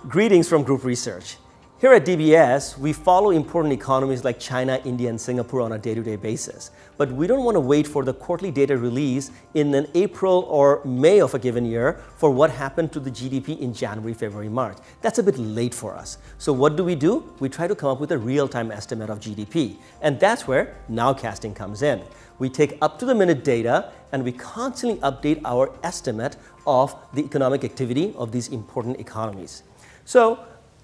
Greetings from Group Research. Here at DBS, we follow important economies like China, India, and Singapore on a day-to-day basis. But we don't want to wait for the quarterly data release in an April or May of a given year for what happened to the GDP in January, February, March. That's a bit late for us. So what do? We try to come up with a real-time estimate of GDP. And that's where Nowcasting comes in. We take up-to-the-minute data and we constantly update our estimate of the economic activity of these important economies. So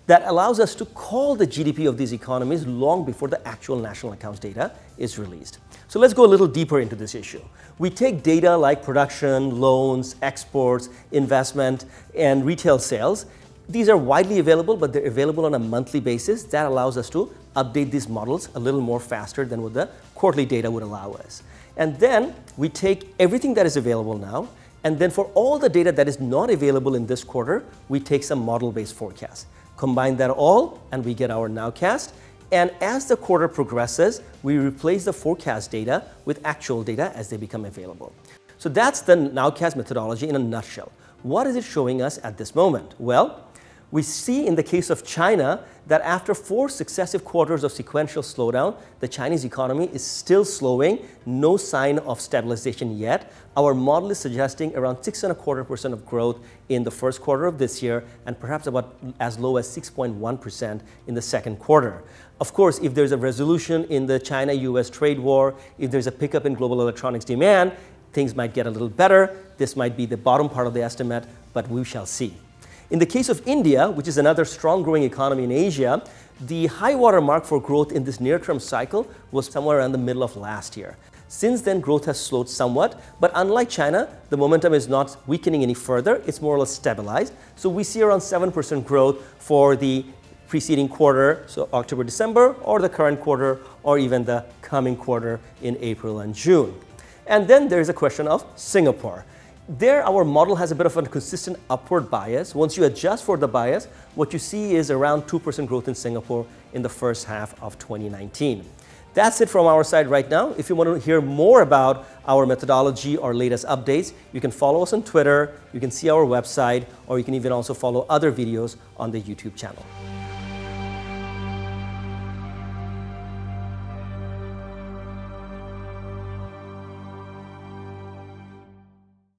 that allows us to call the GDP of these economies long before the actual national accounts data is released. So let's go a little deeper into this issue. We take data like production, loans, exports, investment, and retail sales. These are widely available, but they're available on a monthly basis. That allows us to update these models a little more faster than what the quarterly data would allow us. And then we take everything that is available now, and then for all the data that is not available in this quarter, we take some model-based forecasts. Combine that all, and we get our Nowcast. And as the quarter progresses, we replace the forecast data with actual data as they become available. So that's the Nowcast methodology in a nutshell. What is it showing us at this moment? Well, we see in the case of China that after 4 successive quarters of sequential slowdown, the Chinese economy is still slowing, no sign of stabilization yet. Our model is suggesting around 6.25% of growth in the first quarter of this year and perhaps about as low as 6.1% in the second quarter. Of course, if there's a resolution in the China-US trade war, if there's a pickup in global electronics demand, things might get a little better. This might be the bottom part of the estimate, but we shall see. In the case of India, which is another strong growing economy in Asia, the high water mark for growth in this near-term cycle was somewhere around the middle of last year. Since then, growth has slowed somewhat, but unlike China, the momentum is not weakening any further. It's more or less stabilized. So we see around 7% growth for the preceding quarter, so October, December, or the current quarter, or even the coming quarter in April and June. And then there's a question of Singapore. There, our model has a bit of a consistent upward bias. Once you adjust for the bias, what you see is around 2% growth in Singapore in the first half of 2019. That's it from our side right now. If you want to hear more about our methodology or latest updates, you can follow us on Twitter, you can see our website, or you can even also follow other videos on the YouTube channel.